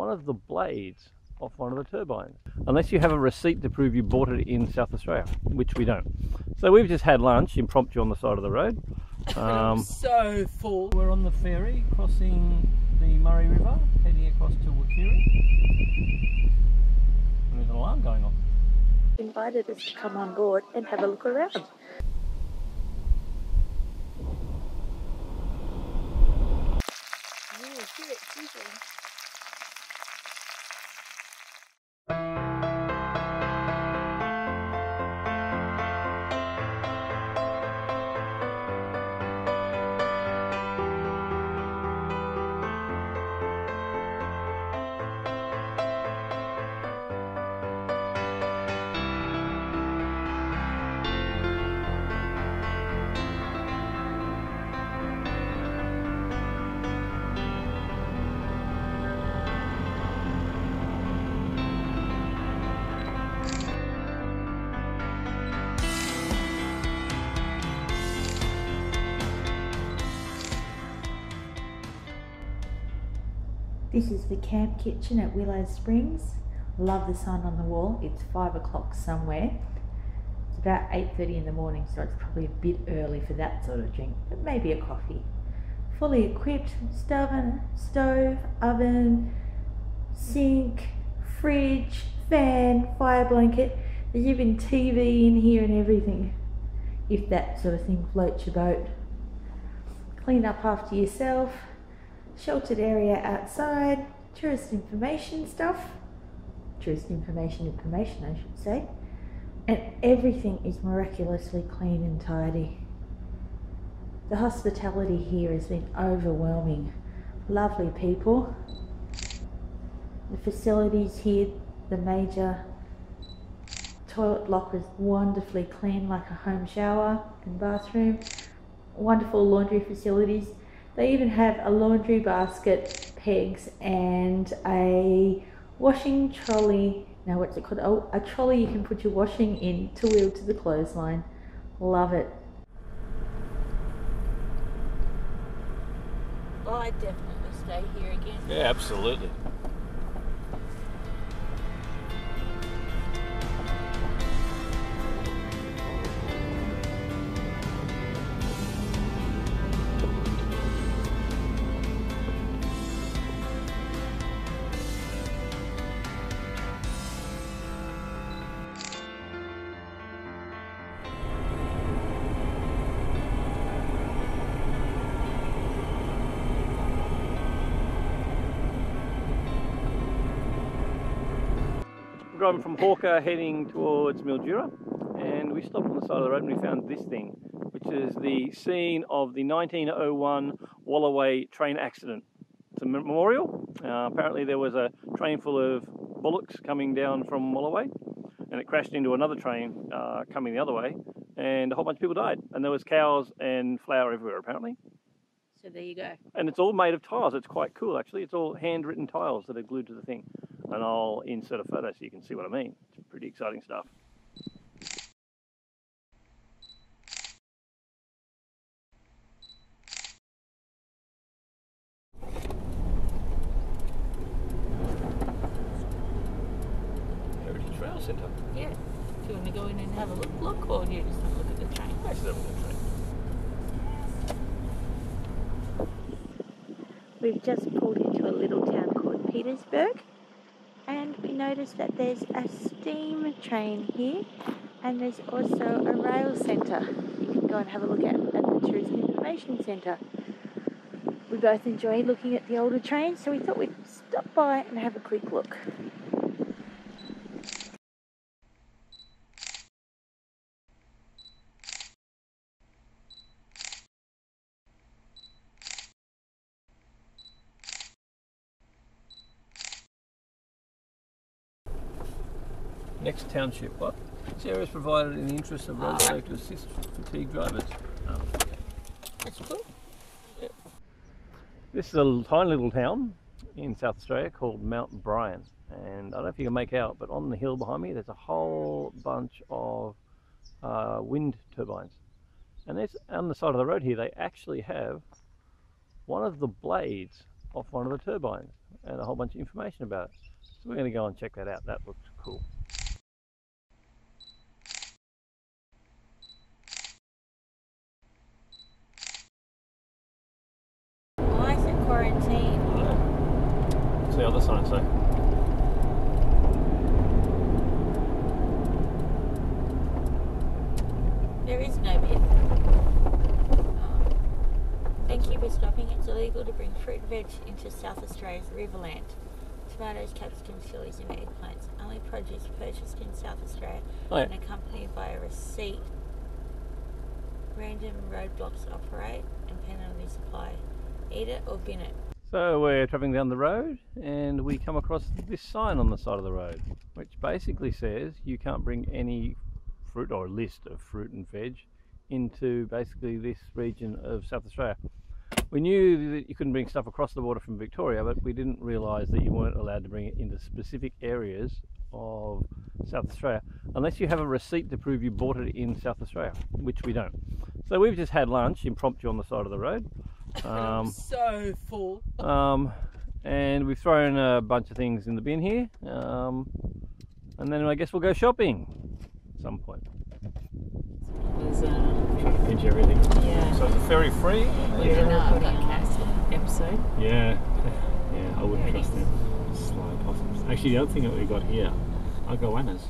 one of the blades off one of the turbines, unless you have a receipt to prove you bought it in South Australia, which we don't. So we've just had lunch impromptu on the side of the road. I'm so full. We're on the ferry crossing the Murray River, heading across to Wakiri. There's an alarm going off. Invited us to come on board and have a look around. This is the camp kitchen at Willow Springs. Love the sign on the wall. It's 5 o'clock somewhere. It's about 8:30 in the morning, so it's probably a bit early for that sort of drink, but maybe a coffee. Fully equipped stove, oven, sink, fridge, fan, fire blanket. There's even TV in here and everything, if that sort of thing floats your boat. Clean up after yourself. Sheltered area outside, tourist information stuff, tourist information I should say, and everything is miraculously clean and tidy. The hospitality here has been overwhelming. Lovely people. The facilities here, the major toilet block is wonderfully clean, like a home shower and bathroom. Wonderful laundry facilities. They even have a laundry basket, pegs, and a washing trolley. Now, what's it called? Oh, a trolley you can put your washing in to wheel to the clothesline. Love it. Oh, I'd definitely stay here again. Yeah, absolutely. Driving from Hawker heading towards Mildura, and we stopped on the side of the road and we found this thing, which is the scene of the 1901 Wallaway train accident. It's a memorial. Apparently there was a train full of bullocks coming down from Wallaway, and it crashed into another train coming the other way, and a whole bunch of people died, and there was cows and flour everywhere apparently. So there you go. And it's all made of tiles. It's quite cool actually. It's all handwritten tiles that are glued to the thing. And I'll insert a photo so you can see what I mean. It's pretty exciting stuff. Heritage Rail Centre. Yeah. Do you want to go in and have a look, or do you just want to look at the train? Let's have a look at the train. We've just pulled into a little town called Petersburg, and we noticed that there's a steam train here, and there's also a rail centre you can go and have a look at the Tourist Information Centre. We both enjoy looking at the older trains, so we thought we'd stop by and have a quick look. Next township, what? This area is provided in the interest of road safety to assist fatigued drivers. Oh, okay. That's cool. Yeah. This is a tiny little town in South Australia called Mount Bryan, and I don't know if you can make out, but on the hill behind me there's a whole bunch of wind turbines, and there's on the side of the road here they actually have one of the blades off one of the turbines. and a whole bunch of information about it. So we're going to go and check that out. That looks cool. Why is it quarantine? What's the other sign say? There is no bid. Thank you for stopping. It's illegal to bring fruit and veg into South Australia's Riverland. Tomatoes, capsicums, chilies and eggplants. Only produce purchased in South Australia and accompanied by a receipt. Random roadblocks operate and penalties apply. Eat it or bin it. So we're travelling down the road and we come across this sign on the side of the road, which basically says you can't bring any fruit, or a list of fruit and veg, into basically this region of South Australia. We knew that you couldn't bring stuff across the border from Victoria, but we didn't realise that you weren't allowed to bring it into specific areas of South Australia unless you have a receipt to prove you bought it in South Australia, which we don't. So we've just had lunch impromptu on the side of the road. I'm so full. And we've thrown a bunch of things in the bin here, and then I guess we'll go shopping at some point. Was trying to pinch everything. Yeah. So it's a ferry free. Podcast episode. Yeah. Yeah, I wouldn't trust them. Slow possums. Actually, the other thing that we got here, iguanas.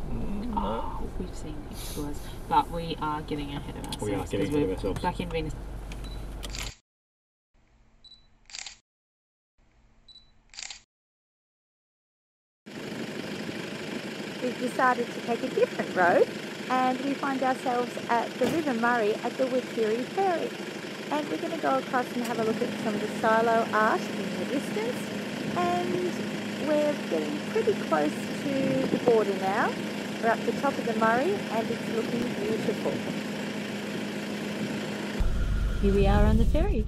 Oh, we've seen pictures, but we are getting ahead of ourselves. We are getting ahead of ourselves. Back in Venus. We've decided to take a different road, and we find ourselves at the River Murray at the Wikiri Ferry. And we're going to go across and have a look at some of the silo art in the distance. And we're getting pretty close to the border now. We're up the top of the Murray and it's looking beautiful. Here we are on the ferry.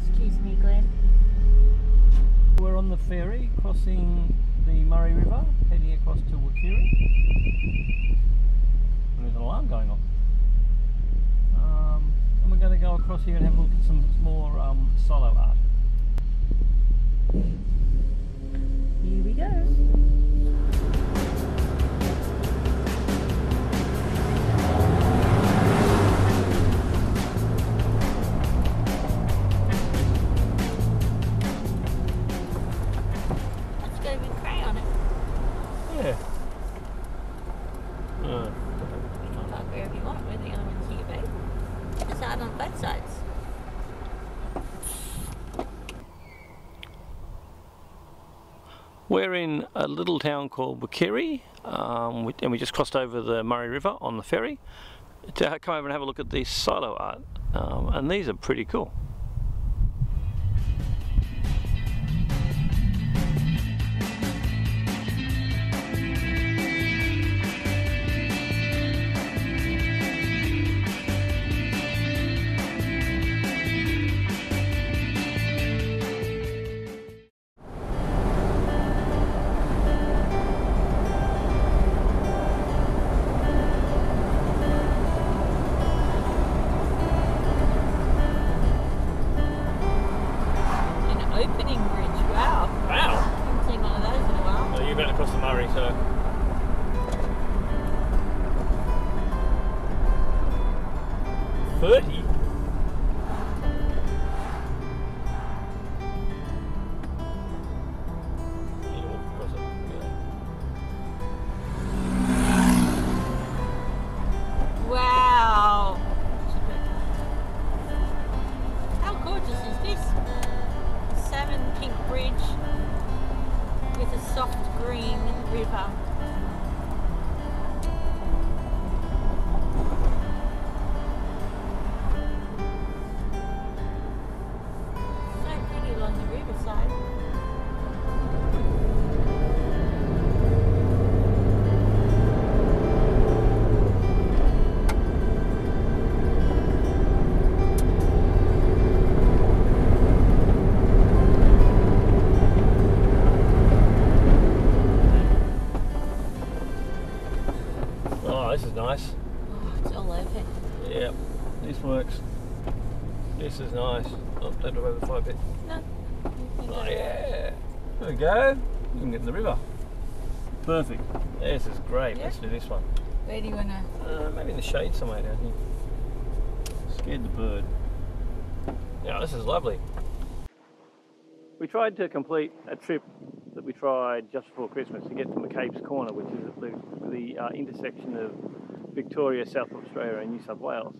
Excuse me, Glenn. We're on the ferry crossing the Murray River, heading across to Wikiri. There's an alarm going off. And we're going to go across here and have a look at some more silo art. Here we go. Let's go with crayon it. Yeah. You can park wherever you want. We're the only ones here, babe. There's art on both sides. We're in a little town called Wikiri, and we just crossed over the Murray River on the ferry to come over and have a look at these silo art, and these are pretty cool. Opening bridge, wow. Wow! Haven't seen one of those in a while. Well, you've been across the Murray, so... 30? Wow. How gorgeous is this? Salmon pink bridge with a soft green river. It's all open. Yeah, this works. This is nice. Oh, don't drive over the fire pit. No. Oh yeah. There we go. You can get in the river. Perfect. This is great. Yeah. Let's do this one. Where do you want to? Maybe in the shade somewhere down here. Scared the bird. Yeah, this is lovely. We tried to complete a trip that we tried just before Christmas to get to McCabe's Corner, which is at the intersection of Victoria, South Australia and New South Wales.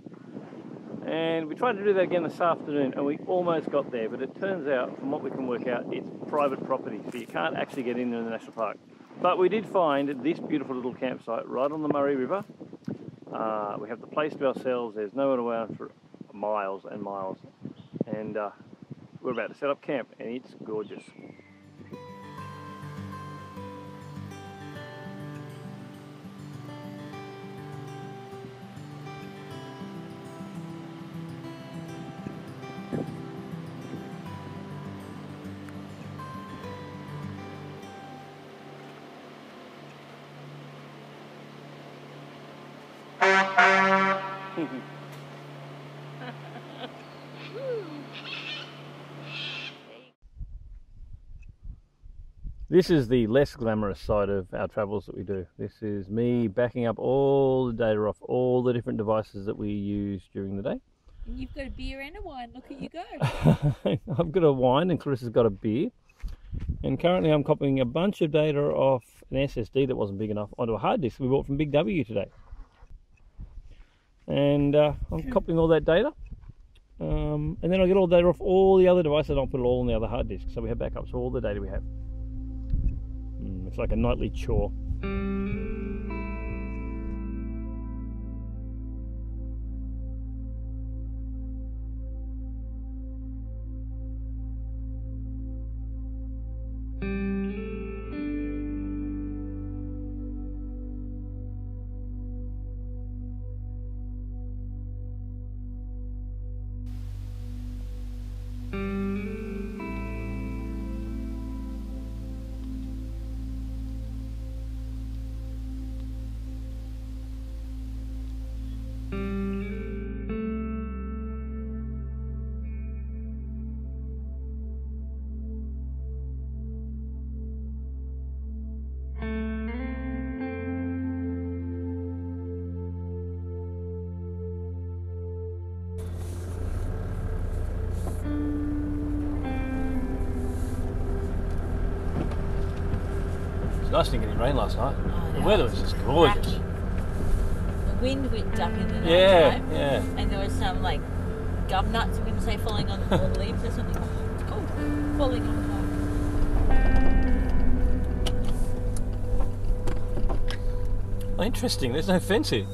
And we tried to do that again this afternoon and we almost got there, but it turns out, from what we can work out, it's private property, so you can't actually get in there in the national park. But we did find this beautiful little campsite right on the Murray River. We have the place to ourselves. There's no one around for miles and miles. And we're about to set up camp and it's gorgeous. This is the less glamorous side of our travels that we do. This is me backing up all the data off all the different devices that we use during the day. And you've got a beer and a wine. Look at you go. I've got a wine and Chris has got a beer. And currently I'm copying a bunch of data off an SSD that wasn't big enough onto a hard disk we bought from Big W today. And I'm copying all that data. And then I'll get all the data off all the other devices and I'll put it all on the other hard disk. So we have backups of all the data we have. It's like a nightly chore. Nice thing getting rain last night. Oh, the weather was just gorgeous. The wind whipped up in the night time. Yeah. And there was some like gum nuts, I'm going to say, falling on the leaves or something. Oh, it's cold. Falling on the Oh, interesting. There's no fence here.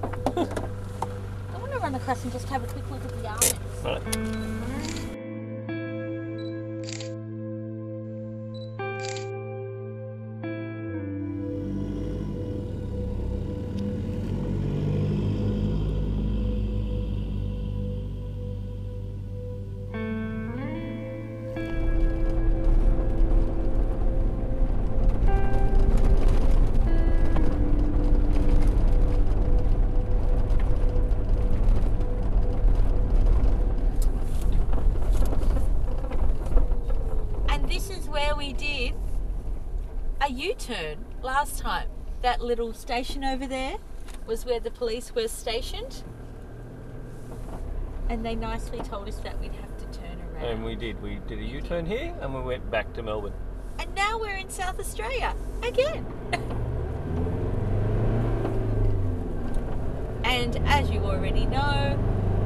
I want to run across and just have a quick look at the almonds. Right. U-turn last time. That little station over there was where the police were stationed, and they nicely told us that we'd have to turn around. And we did. We did a U-turn here and we went back to Melbourne. And now we're in South Australia again. And as you already know,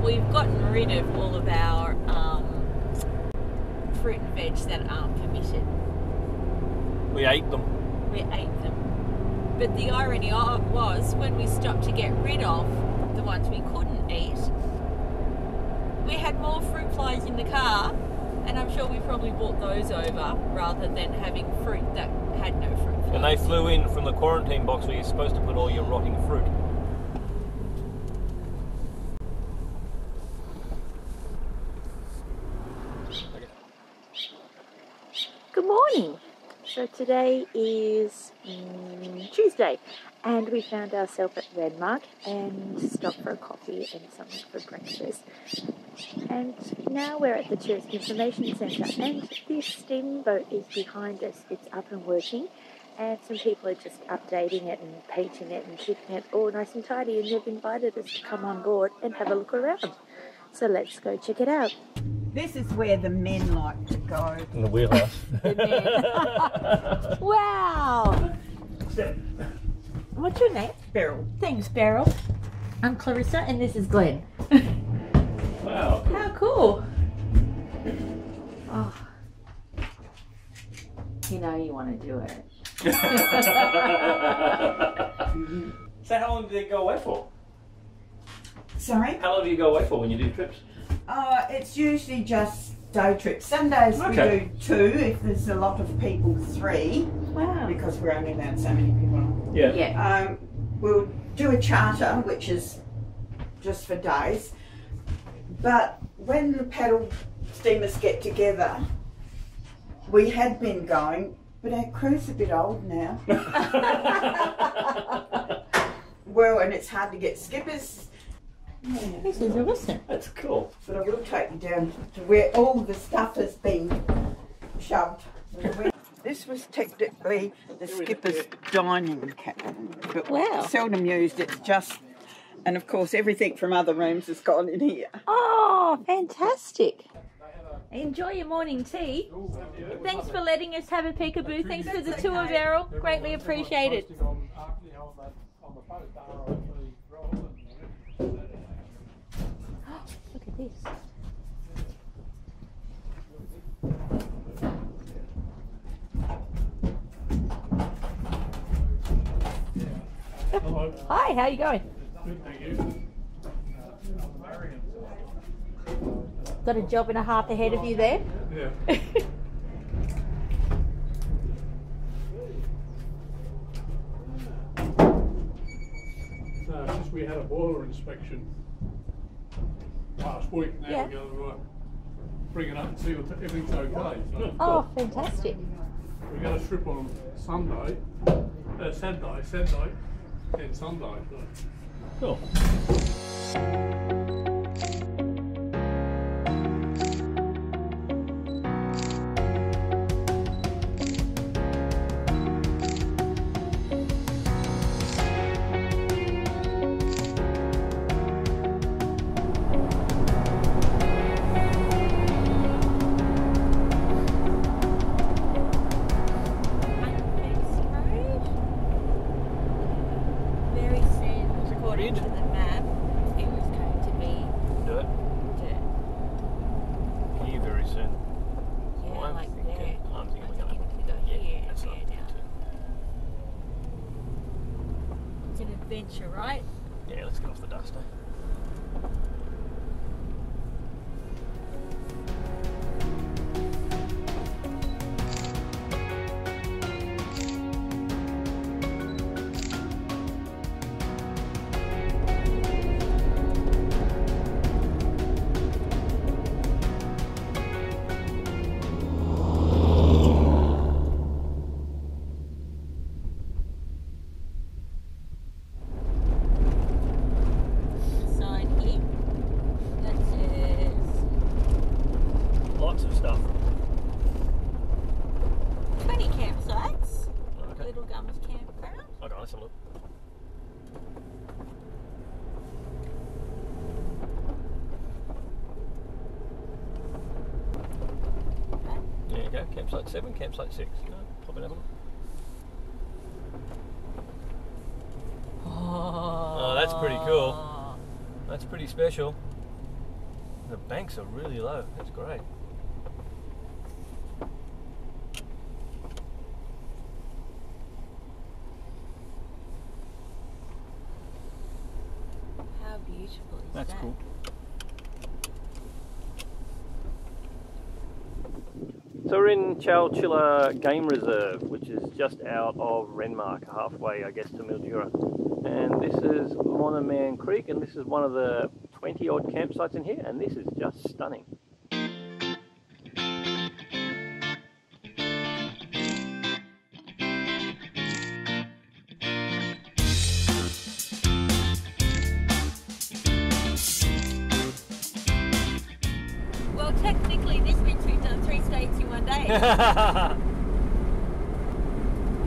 we've gotten rid of all of our fruit and veg that aren't permitted. We ate them. We ate them. But the irony was, when we stopped to get rid of the ones we couldn't eat, we had more fruit flies in the car, and I'm sure we probably brought those over rather than having fruit that had no fruit flies. And they flew in from the quarantine box where you're supposed to put all your rotting fruit. Good morning. So today is Tuesday, and we found ourselves at Renmark and stopped for a coffee and something for breakfast. And now we're at the Tourist Information Centre, and this steamboat is behind us. It's up and working, and some people are just updating it and painting it and keeping it all nice and tidy, and they've invited us to come on board and have a look around. So let's go check it out. This is where the men like to go. In the wheelhouse. Wow! What's your name? Beryl. Thanks, Beryl. I'm Clarissa, and this is Glenn. Wow. How cool! Oh. You know you want to do it. So how long do you go away for? Sorry? How long do you go away for when you do trips? It's usually just day trips. Some days we do 2, if there's a lot of people 3. Wow. Because we're only allowed so many people. Yeah. Yeah. We'll do a charter, which is just for days. But when the paddle steamers get together, we had been going, but our crew's a bit old now. Well, and it's hard to get skippers. Yeah. This is awesome. That's cool. But I will take you down to where all the stuff has been shoved. This was technically the skipper's dining cabin, but Wow. seldom used. It's just, and of course everything from other rooms has gone in here. Oh, fantastic. Enjoy your morning tea. Thanks for letting us have a peekaboo. Thanks for the tour, Beryl. Greatly appreciated. Look at this. Hello. Hi, how you going? Good, thank you. Got a job and a half ahead of you there. Yeah. No, it's just we had a boiler inspection last week. Now Yeah. we're going to bring it up and see if everything's okay. So Oh, fantastic. we got a strip on Sunday, Saturday, and Sunday. So. Cool. Very soon, according to the map, it was going to be Do it. dirt. Here very soon. Yeah, I'm like thinking- there. I'm thinking we're if gonna- we go here that's and what I'm here thinking now. It's an adventure, right? too. Yeah, let's get off the duster. Sign here. That says Lots of stuff. 20 campsites. Okay. Little Gums Campground. Okay, let's have a look. Okay. There you go. Campsite 7, campsite 6. You know, pop and have a look. Oh, that's pretty cool. That's pretty special. The banks are really low. That's great. How beautiful is That's that? cool. So we're in Chowilla Game Reserve, which is just out of Renmark, halfway, I guess, to Mildura. And this is Monoman Creek, and this is one of the 20 odd campsites in here, and this is just stunning.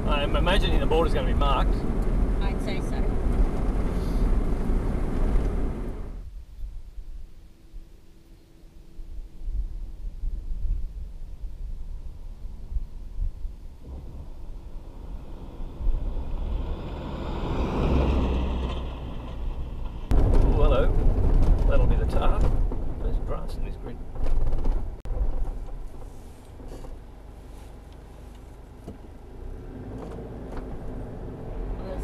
I'm imagining the border's going to be marked. I'd say so. Oh, hello. That'll be the tar. There's grass in this grid.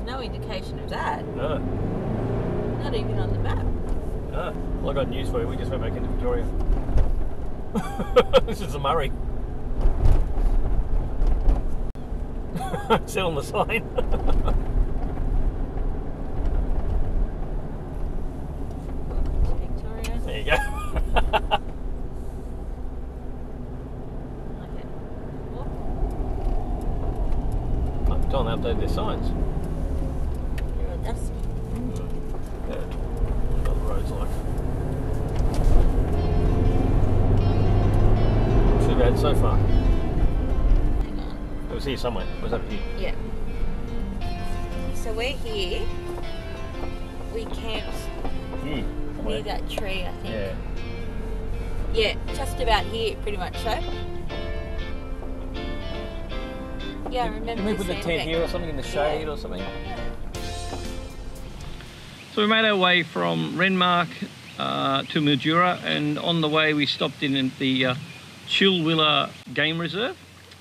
No indication of that. No. Not even on the map. No. Well, I got news for you. We just went back into Victoria. This is the Murray. It said on the sign. Victoria. There you go. Okay. I'm trying to update their signs. You're dusty. Yeah. What the road's like. Too bad so far. Hang on. It was here somewhere. It was over here. Yeah. So we're here. We camped Here. near that tree, I think. Yeah. Yeah, just about here, pretty much so. Yeah, I remember. Can we put the tent here or something in the shade or something? So we made our way from Renmark to Mildura, and on the way we stopped in at the Chowilla Game Reserve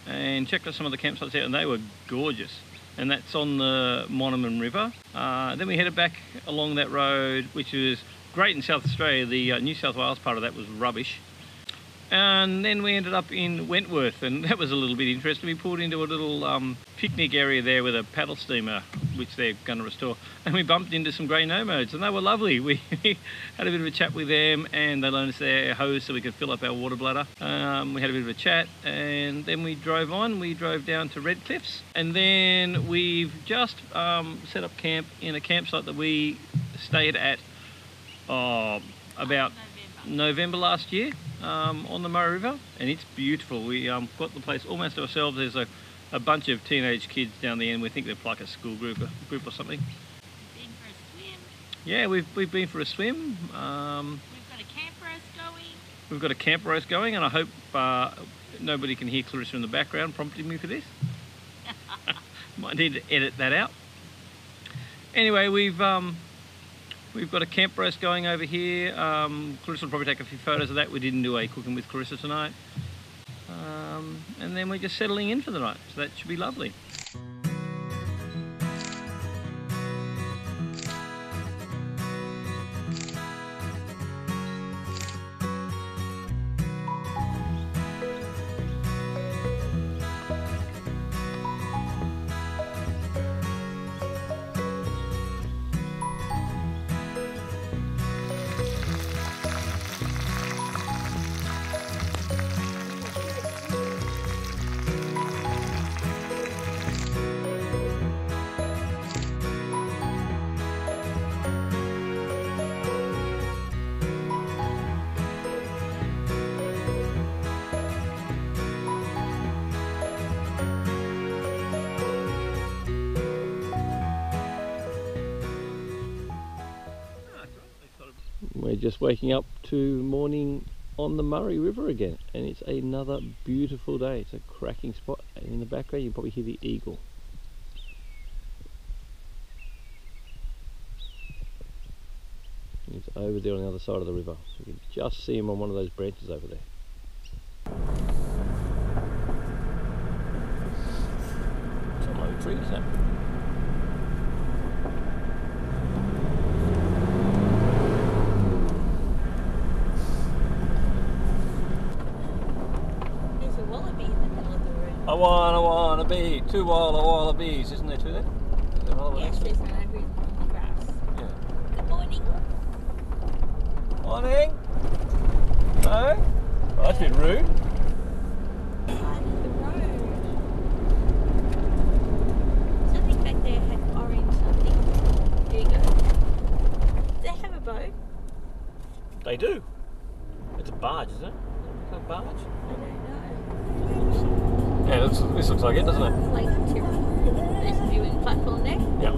and checked out some of the campsites there, and they were gorgeous. And that's on the Monoman River. Then we headed back along that road, which was great in South Australia. The New South Wales part of that was rubbish. And then we ended up in Wentworth, and that was a little bit interesting. We pulled into a little picnic area there with a paddle steamer, which they're going to restore. And we bumped into some grey nomads, and they were lovely. We had a bit of a chat with them, and they loaned us their hose so we could fill up our water bladder. We had a bit of a chat, and then we drove on. We drove down to Red Cliffs, and then we've just set up camp in a campsite that we stayed at about November last year. On the Murray River, and it's beautiful. We got the place almost to ourselves. There's a bunch of teenage kids down the end. We think they're like a school group or something. Been for a swim. Yeah, we've been for a swim. We've got a camp roast going. We've got a camp roast going, and I hope nobody can hear Clarissa in the background prompting me for this. Might need to edit that out. Anyway, we've got a camp roast going over here. Clarissa will probably take a few photos of that. We didn't do a cooking with Clarissa tonight. And then we're just settling in for the night, so that should be lovely. We're just waking up to morning on the Murray River again, and it's another beautiful day. It's a cracking spot, and in the background you can probably hear the eagle. He's over there on the other side of the river. You can just see him on one of those branches over there. Some low trees now. I wanna be two wallabies, isn't there two there? Is there another one Yes, next to it? there's one over in the grass. Yeah. Good morning. Morning. No? Oh, that's a bit rude. Side of the road. Something back there had orange something. There you go. Do they have a boat? They do. It's a barge, isn't it? Is it a barge? I don't know. Yeah, this looks like it, doesn't it? Lake Tyrell. There's a viewing platform there. Yeah.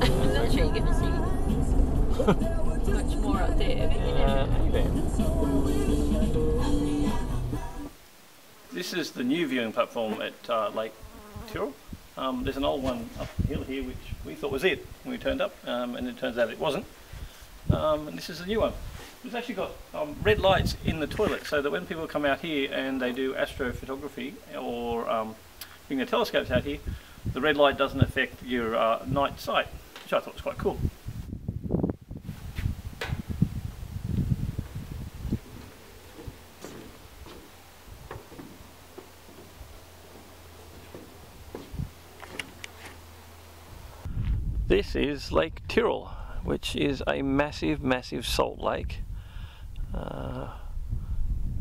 I'm not sure you're going to see much more out there. This is the new viewing platform at Lake Tyrell. There's an old one up the hill here which we thought was it when we turned up, and it turns out it wasn't. And this is a new one. It's actually got red lights in the toilet, so that when people come out here and they do astrophotography or bring their telescopes out here, the red light doesn't affect your night sight, which I thought was quite cool. This is Lake Tyrell, which is a massive, massive salt lake.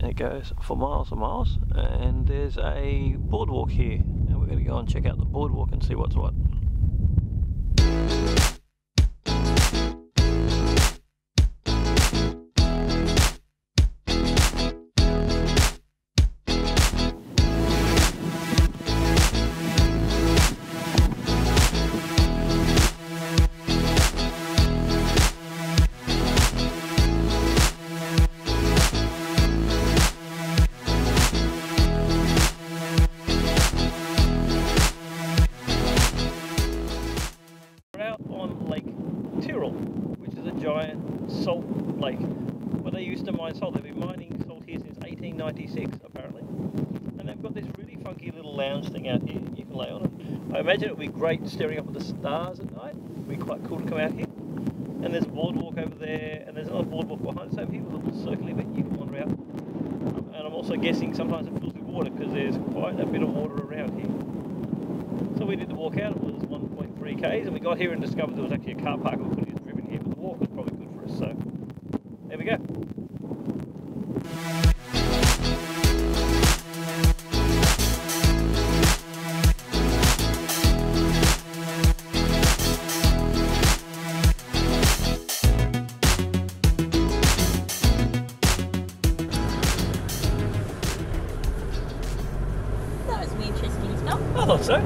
It goes for miles and miles, and there's a boardwalk here, and we're going to go and check out the boardwalk and see what's what. Salt lake, but they used to mine salt. They've been mining salt here since 1896 apparently, and they've got this really funky little lounge thing out here you can lay on it. I imagine it would be great staring up at the stars at night. It would be quite cool to come out here. And there's a boardwalk over there, and there's another boardwalk behind, so people with a little circly bit you can wander out. And I'm also guessing sometimes it fills with water because there's quite a bit of water around here. So we did the walk out. It was 1.3 k's, and we got here and discovered there was actually a car park we could have driven here, but the walk was probably good for us. So there we go. That was some interesting stuff. I thought so.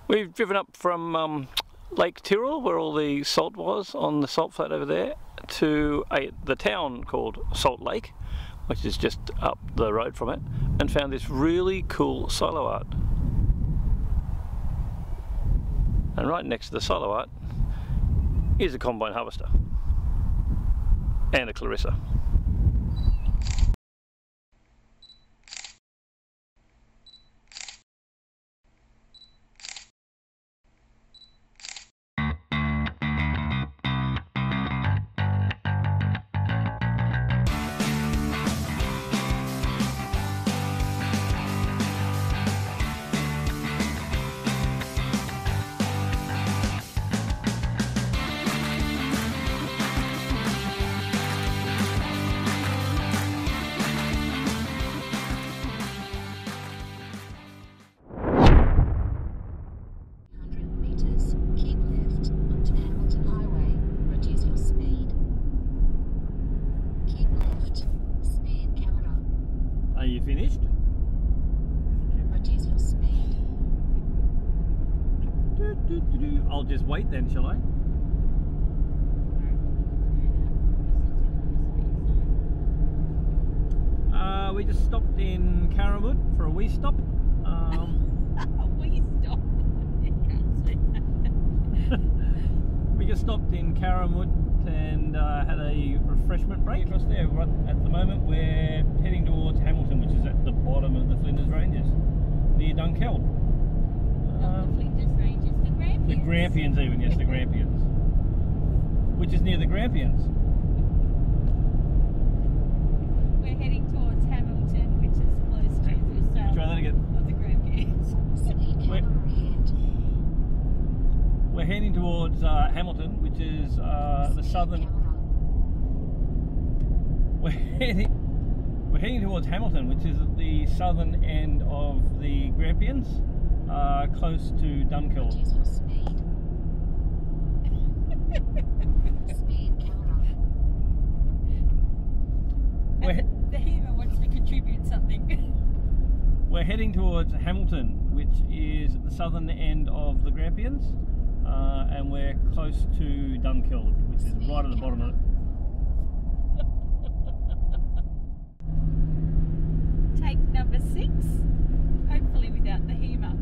We've driven up from Lake Tyrell, where all the salt was on the salt flat over there, to the town called Salt Lake, which is just up the road from it, and found this really cool silo art. And right next to the silo art is a combine harvester and a Clarissa. Are you finished? Reduce your speed. I'll just wait then, shall I? We just stopped in Caramwood for a wee stop. A wee stop. You can't say that. We just stopped in Caramwood and had a refreshment break across there. Right at the moment we're heading towards Hamilton, which is at the bottom of the Flinders Ranges, near Dunkeld. Not the Flinders Ranges, the Grampians. The Grampians even, yes, the Grampians. Which is near the Grampians. We're heading towards Hamilton, which is close to the south Try that again. of the Grampians. We're heading towards Hamilton, which is the southern. We're We're heading towards Hamilton, which is at the southern end of the Grampians, close to Dunkeld. The Hema wants to contribute something. We're heading towards Hamilton, which is at the southern end of the Grampians, and we're close to Dunkeld, which is right at the bottom of it. Take number 6, hopefully without the Hema.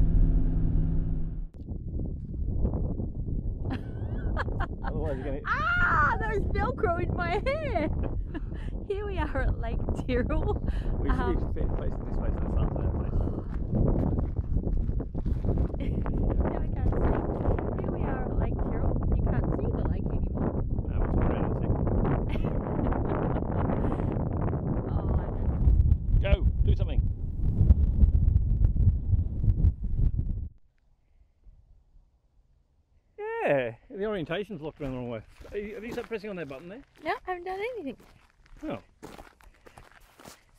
Otherwise you're gonna... Ah, there's Velcro in my hair. Here we are at Lake Tyrell. We should be facing this way so the sun's out, please. Now I can't see. Here we are at Lake Tyrell. You can't see the lake anymore. We'll turn around in a second. Oh, I know. Go, do something. Yeah, the orientation's locked around the wrong way. Have you started pressing on that button there? No, I haven't done anything. Oh.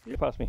You pass me.